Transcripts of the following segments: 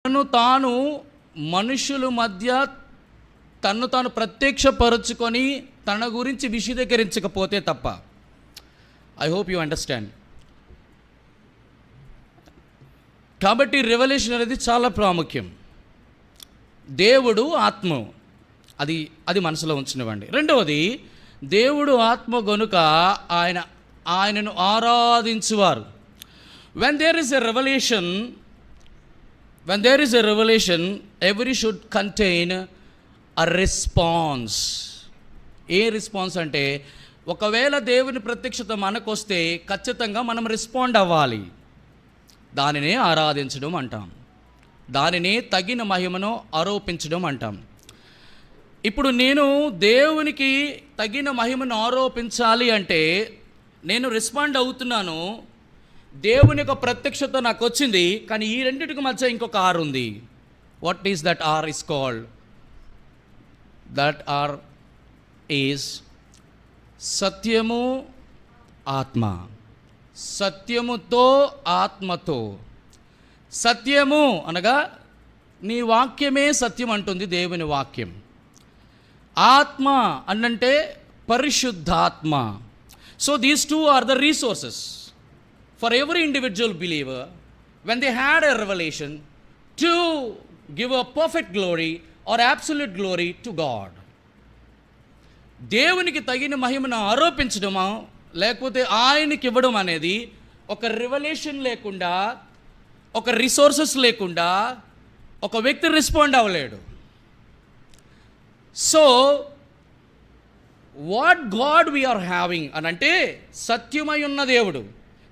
తను తాను మనుషుల మధ్య తన్ను తాను ప్రత్యక్షపరుచుకొని తన గురించి విశదీకరించకపోతే తప్ప. I hope you understand. కాబట్టి రెవల్యూషన్ అనేది చాలా ప్రాముఖ్యం. దేవుడు ఆత్మ, అది మనసులో ఉంచినవ్వండి. రెండవది, దేవుడు ఆత్మ గనుక ఆయనను ఆరాధించువారు. when there is a revelation every should contain a response. A response అంటే, ఒకవేళ దేవుని ప్రత్యక్షత మనకొస్తే ఖచ్చితంగా మనం రెస్పాండ్ అవ్వాలి. దానినే ఆరాధించడం అంటాం, దానినే తగిన మహిమను ఆరోపించడం అంటాం. ఇప్పుడు నేను దేవునికి తగిన మహిమను ఆరోపించాలి అంటే నేను రెస్పాండ్ అవుతున్నాను. దేవుని యొక్క ప్రత్యక్షత నాకు వచ్చింది, కానీ ఈ రెండింటికి మధ్య ఇంకొక ఆర్ ఉంది. What is that R is called? That R is సత్యము, ఆత్మ. సత్యముతో ఆత్మతో. సత్యము అనగా నీ వాక్యమే సత్యం అంటుంది దేవుని వాక్యం. ఆత్మ అన్నంటే పరిశుద్ధాత్మ. So these two are the resources for every individual believer when they had a revelation to give a perfect glory or absolute glory to God. దేవునికి తగిన మహిమను ఆరోపించడమా లేకపోతే ఆయనకి ఇవ్వడం అనేది ఒక రెవల్యూషన్ లేకుండా, ఒక రిసోర్సెస్ లేకుండా ఒక వ్యక్తి రెస్పాండ్ అవ్వలేడు. So what God we are having అని అంటే, సత్యమై ఉన్న దేవుడు.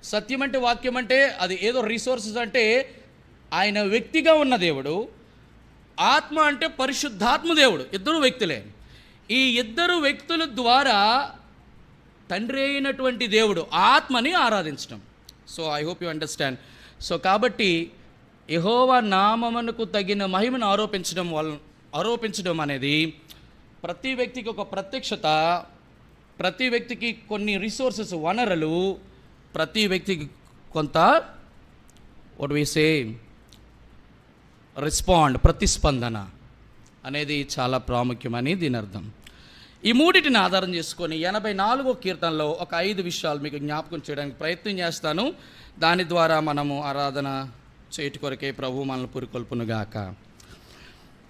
సత్యం అంటే, వాక్యం అంటే అది ఏదో రిసోర్సెస్ అంటే ఆయన వ్యక్తిగా ఉన్న దేవుడు. ఆత్మ అంటే పరిశుద్ధాత్మ దేవుడు. ఇద్దరు వ్యక్తులే. ఈ ఇద్దరు వ్యక్తుల ద్వారా తండ్రి అయినటువంటి దేవుడు ఆత్మని ఆరాధించడం. So I hope you understand. So కాబట్టి యెహోవా నామమునకు తగిన మహిమను ఆరోపించడం అనేది ప్రతి వ్యక్తికి ఒక ప్రత్యక్షత, ప్రతి వ్యక్తికి కొన్ని రిసోర్సెస్, వనరులు, ప్రతి వ్యక్తికి కొంత వాట్ వి సే రెస్పాండ్, ప్రతిస్పందన అనేది చాలా ప్రాముఖ్యమని దీని అర్థం. ఈ మూడిటిని ఆధారం చేసుకొని 84వ కీర్తనలో ఒక 5 విషయాలు మీకు జ్ఞాపకం చేయడానికి ప్రయత్నం చేస్తాను. దాని ద్వారా మనము ఆరాధన చేయటి కొరకే ప్రభు మనల్ని పురికొల్పునుగాక.